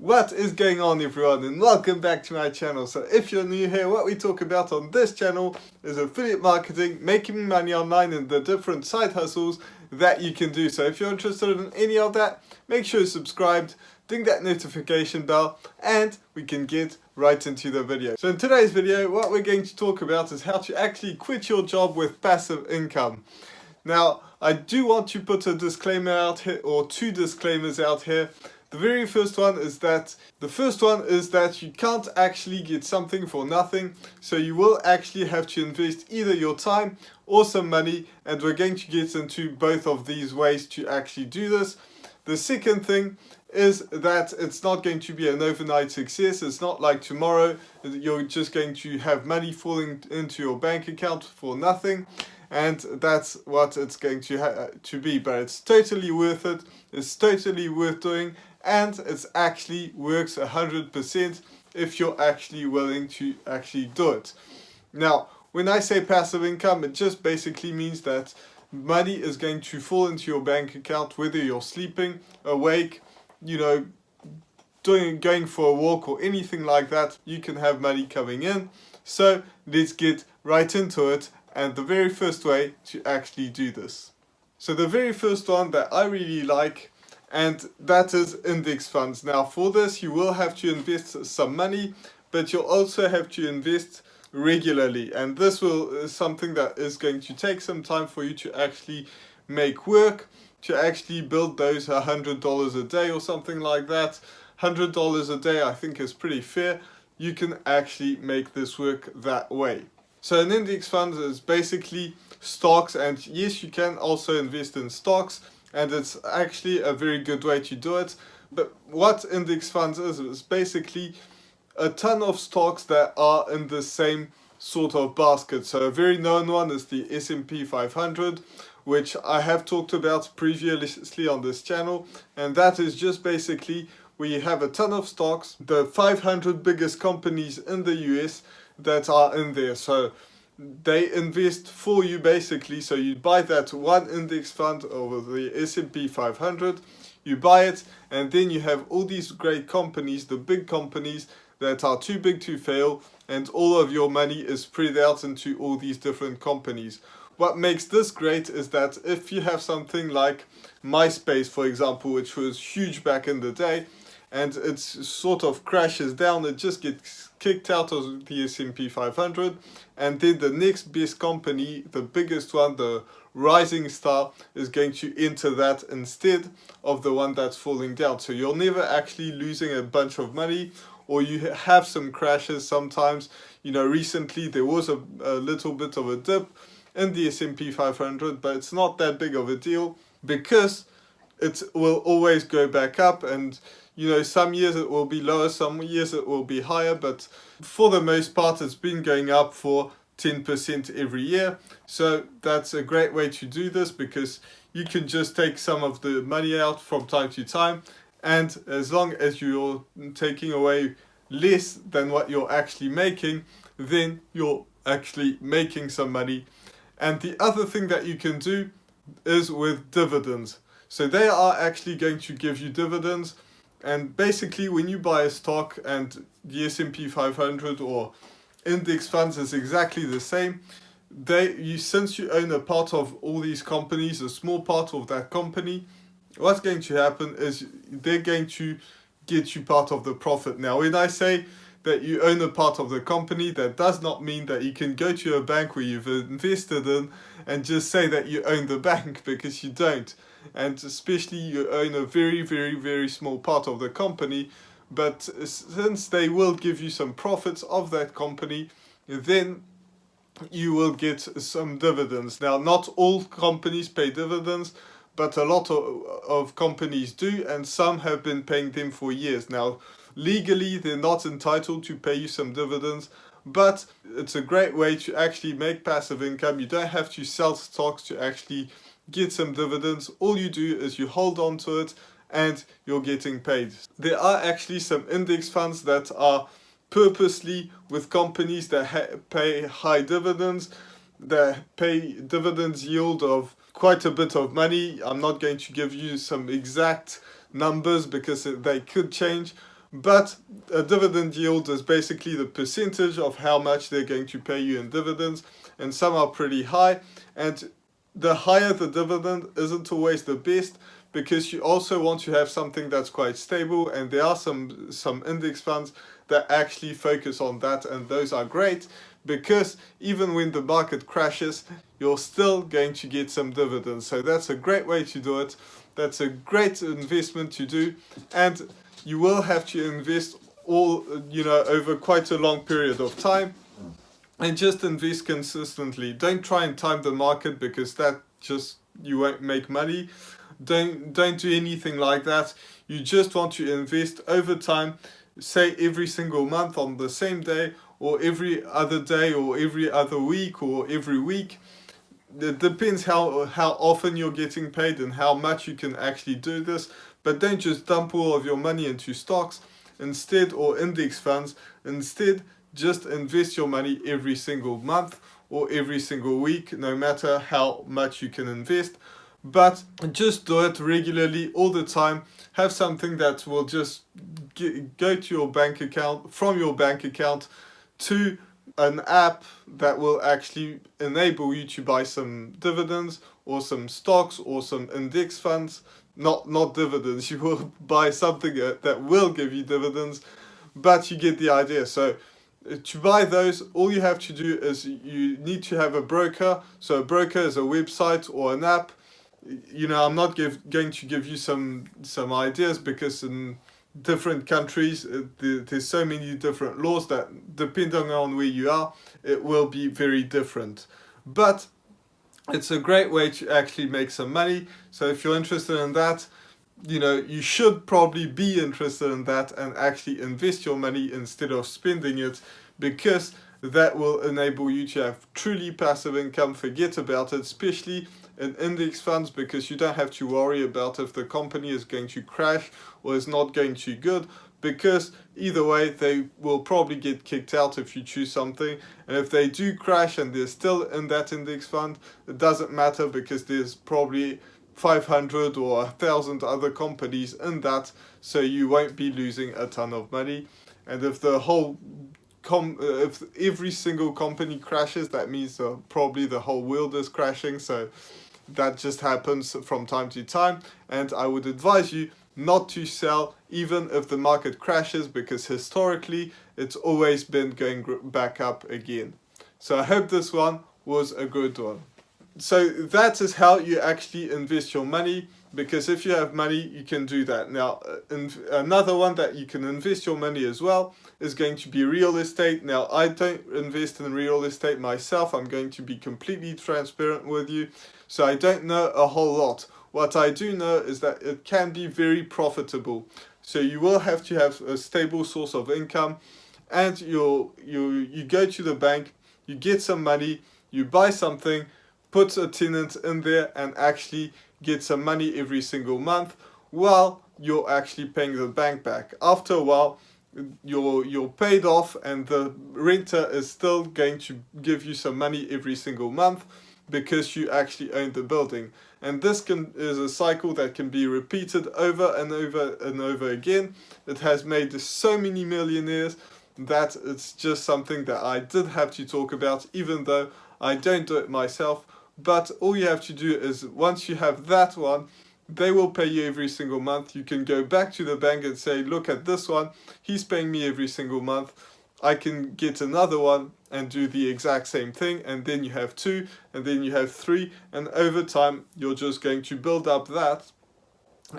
What is going on, everyone, and welcome back to my channel. So if you're new here, what we talk about on this channel is affiliate marketing, making money online, and the different side hustles that you can do. So if you're interested in any of that, make sure you're subscribed, ding that notification bell, and we can get right into the video. So in today's video, what we're going to talk about is how to actually quit your job with passive income. Now, I do want to put a disclaimer out here, or two disclaimers out here. The very first one is that you can't actually get something for nothing, so you will actually have to invest either your time or some money, and we're going to get into both of these ways to actually do this. The second thing is that it's not going to be an overnight success. It's not like tomorrow you're just going to have money falling into your bank account for nothing, and that's what it's going to be. But it's totally worth it. It's totally worth doing, and it actually works 100% if you're actually willing to actually do it. Now, when I say passive income, it just basically means that money is going to fall into your bank account whether you're sleeping, awake, going for a walk or anything like that. You can have money coming in. So let's get right into it, and the very first way to actually do this. So the very first one that I really like, and that is index funds. Now for this you will have to invest some money, but you'll also have to invest regularly, and this is something that is going to take some time for you to actually make work, to actually build those $100 a day or something like that. $100 a day I think is pretty fair. You can actually make this work that way. So an index fund is basically stocks, and yes, you can also invest in stocks, and it's actually a very good way to do it. But what index funds is basically a ton of stocks that are in the same sort of basket. So a very known one is the S&P 500, which I have talked about previously on this channel, and that is just basically where you have a ton of stocks, the 500 biggest companies in the US that are in there. So they invest for you basically. So you buy that one index fund over the S&P 500, you buy it, and then you have all these great companies, the big companies that are too big to fail, and all of your money is spread out into all these different companies. What makes this great is that if you have something like MySpace, for example, which was huge back in the day, and it sort of crashes down, it just gets kicked out of the S&P 500, and then the next best company, the biggest one, the rising star, is going to enter that instead of the one that's falling down. So you're never actually losing a bunch of money, or you have some crashes sometimes. Recently there was a little bit of a dip in the S&P 500, but it's not that big of a deal because it will always go back up, and some years it will be lower, some years it will be higher, but for the most part it's been going up for 10% every year. So that's a great way to do this, because you can just take some of the money out from time to time, and as long as you're taking away less than what you're actually making, then you're actually making some money. And the other thing that you can do is with dividends. So they are actually going to give you dividends, and basically when you buy a stock, and the S&P 500 or index funds is exactly the same, since you own a part of all these companies, a small part of that company, what's going to happen is they're going to get you part of the profit. Now when I say that you own a part of the company, that does not mean that you can go to a bank where you've invested in and just say that you own the bank, because you don't. And especially you own a very, very, very small part of the company. But since they will give you some profits of that company, then you will get some dividends. Now, not all companies pay dividends, but a lot of companies do, and some have been paying them for years. Now, legally, they're not entitled to pay you some dividends, but it's a great way to actually make passive income. You don't have to sell stocks to actually get some dividends. All you do is you hold on to it, and you're getting paid. There are actually some index funds that are purposely with companies that pay high dividends, that pay dividends yield of quite a bit of money. I'm not going to give you some exact numbers because they could change, But a dividend yield is basically the percentage of how much they're going to pay you in dividends, and some are pretty high, and the higher the dividend isn't always the best, because you also want to have something that's quite stable, and there are some index funds that actually focus on that, and those are great, because even when the market crashes, you're still going to get some dividends. So that's a great way to do it. That's a great investment to do, and you will have to invest all, over quite a long period of time, and just invest consistently. Don't try and time the market, because that just, you won't make money. Don't do anything like that. You just want to invest over time, say every single month on the same day, or every other day, or every other week, or every week. It depends how often you're getting paid and how much you can actually do this. But don't just dump all of your money into stocks instead, or index funds. Instead, just invest your money every single month or every single week, no matter how much you can invest. But just do it regularly, all the time. Have something that will just go to your bank account, from your bank account to an app that will actually enable you to buy some dividends, or some stocks, or some index funds. Not dividends, you will buy something that will give you dividends, but you get the idea. So to buy those, all you have to do is you need to have a broker. So a broker is a website or an app. I'm not going to give you some ideas, because in different countries there's so many different laws that, depending on where you are, it will be very different. But it's a great way to actually make some money. So if you're interested in that, you should probably be interested in that, and actually invest your money instead of spending it, because that will enable you to have truly passive income. Forget about it, especially in index funds, because you don't have to worry about if the company is going to crash or is not going too good, because either way they will probably get kicked out if you choose something. And if they do crash and they're still in that index fund, it doesn't matter, because there's probably 500 or 1,000 other companies in that, so you won't be losing a ton of money. And if the whole if every single company crashes, that means probably the whole world is crashing. So that just happens from time to time, and I would advise you not to sell even if the market crashes, because historically it's always been going back up again. So I hope this one was a good one. So that is how you actually invest your money, because if you have money, you can do that. Now, another one that you can invest your money as well is going to be real estate. Now, I don't invest in real estate myself. I'm going to be completely transparent with you. So I don't know a whole lot. What I do know is that it can be very profitable. So you will have to have a stable source of income, and you go to the bank, you get some money, you buy something, put a tenant in there, and actually get some money every single month, while you're actually paying the bank back. After a while, you're paid off, and the renter is still going to give you some money every single month, because you actually own the building. And this is a cycle that can be repeated over and over and over again. It has made so many millionaires that it's just something that I did have to talk about, even though I don't do it myself. But all you have to do is, once you have that one, they will pay you every single month. You can go back to the bank and say, look at this one, he's paying me every single month. I can get another one and do the exact same thing, and then you have 2, and then you have 3, and over time you're just going to build up that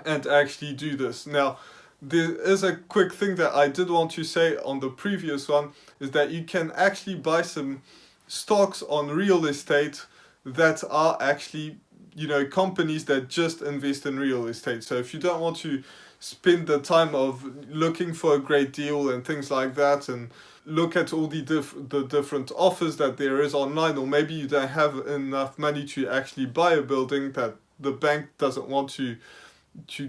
and actually do this. Now, there is a quick thing that I did want to say on the previous one, is that you can actually buy some stocks on real estate that are actually, companies that just invest in real estate. So if you don't want to spend the time of looking for a great deal and things like that, and look at all the different offers that there is online, or maybe you don't have enough money to actually buy a building, that the bank doesn't want to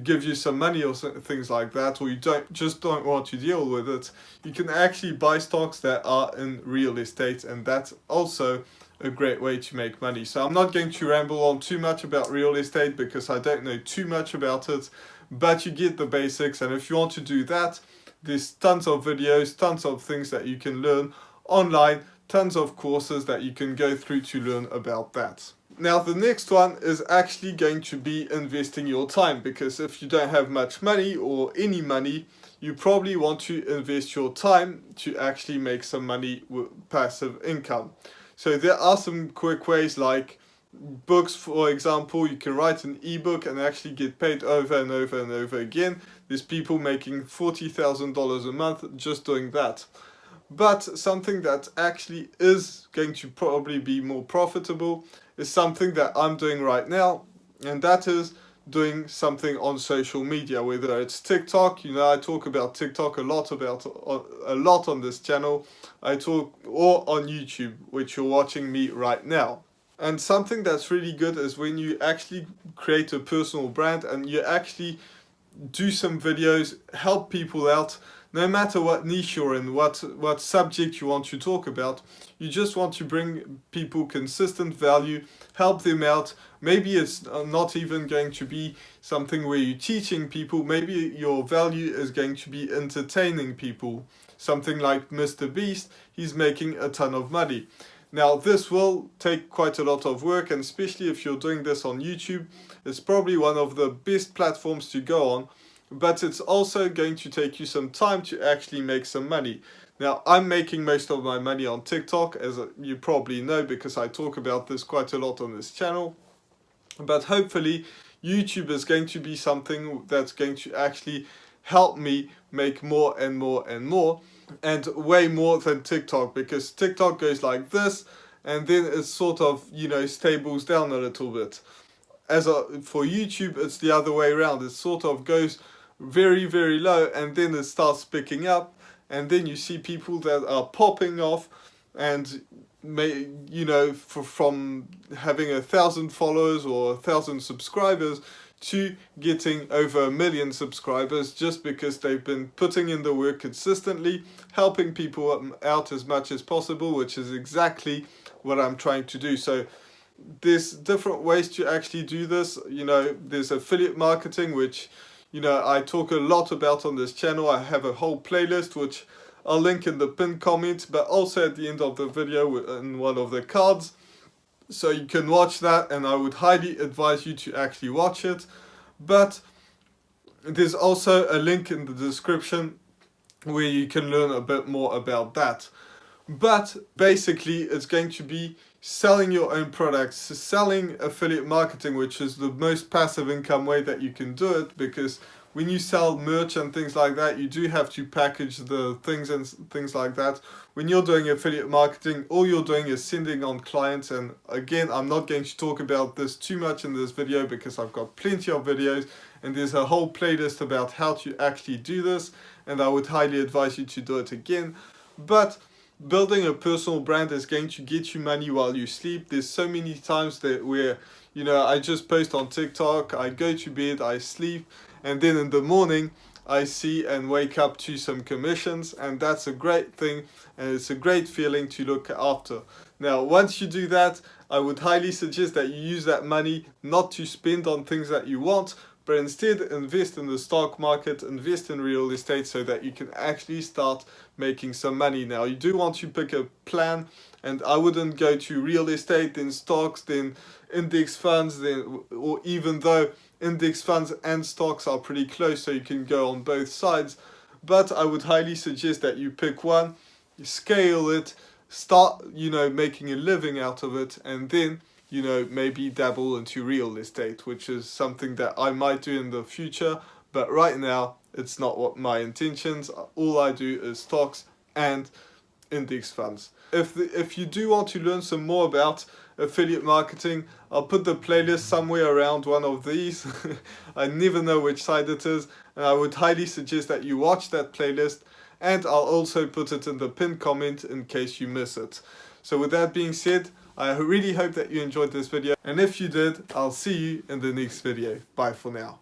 give you some money or things like that, or you don't want to deal with it, you can actually buy stocks that are in real estate, and that's also a great way to make money. So I'm not going to ramble on too much about real estate, because I don't know too much about it, but you get the basics. And if you want to do that, There's tons of videos, tons of things that you can learn online, tons of courses that you can go through to learn about that. Now the next one is actually going to be investing your time, because if you don't have much money or any money, you probably want to invest your time to actually make some money with passive income. So there are some quick ways, like books, for example. You can write an ebook and actually get paid over and over and over again. There's people making $40,000 a month just doing that. But something that actually is going to probably be more profitable is something that I'm doing right now, and that is doing something on social media, whether it's TikTok. You know, I talk about TikTok a lot on this channel. I talk, or on YouTube, which you're watching me right now. And something that's really good is when you actually create a personal brand and you actually do some videos, help people out, no matter what niche you're in, what subject you want to talk about. You just want to bring people consistent value, help them out. Maybe it's not even going to be something where you're teaching people. Maybe your value is going to be entertaining people. Something like Mr. Beast, he's making a ton of money. Now this will take quite a lot of work, and especially if you're doing this on YouTube, it's probably one of the best platforms to go on, but it's also going to take you some time to actually make some money. Now I'm making most of my money on TikTok, as you probably know, because I talk about this quite a lot on this channel, but hopefully YouTube is going to be something that's going to actually help me make more and more and more, and way more than TikTok, because TikTok goes like this and then it sort of, you know, stables down a little bit. For YouTube, it's the other way around. It sort of goes very, very low and then it starts picking up, and then you see people that are popping off, and from having 1,000 followers or 1,000 subscribers to getting over 1 million subscribers, just because they've been putting in the work consistently, helping people out as much as possible, which is exactly what I'm trying to do. So there's different ways to actually do this. You know, there's affiliate marketing, which, you know, I talk a lot about on this channel. I have a whole playlist, which I'll link in the pinned comment, but also at the end of the video in one of the cards. So you can watch that, and I would highly advise you to actually watch it. But there's also a link in the description where you can learn a bit more about that. But basically it's going to be selling your own products, selling affiliate marketing, which is the most passive income way that you can do it, because when you sell merch and things like that, you do have to package the things and things like that. When you're doing affiliate marketing, all you're doing is sending on clients. And again, I'm not going to talk about this too much in this video, because I've got plenty of videos and there's a whole playlist about how to actually do this, and I would highly advise you to do it again. But building a personal brand is going to get you money while you sleep. There's so many times that where, you know, I just post on TikTok, I go to bed, I sleep, and then in the morning I see and wake up to some commissions, and that's a great thing, and it's a great feeling to look after. Now once you do that, I would highly suggest that you use that money not to spend on things that you want, but instead invest in the stock market, invest in real estate, so that you can actually start making some money. Now you do want to pick a plan, and I wouldn't go to real estate, then stocks, then index funds, or even though index funds and stocks are pretty close, so you can go on both sides. But I would highly suggest that you pick one, scale it, start, you know, making a living out of it, and then, you know, maybe dabble into real estate, which is something that I might do in the future, but right now it's not what my intentions. All I do is stocks and index funds. If you do want to learn some more about affiliate marketing, I'll put the playlist somewhere around one of these. I never know which side it is, and I would highly suggest that you watch that playlist, and I'll also put it in the pinned comment in case you miss it. So with that being said, I really hope that you enjoyed this video, and if you did, I'll see you in the next video. Bye for now.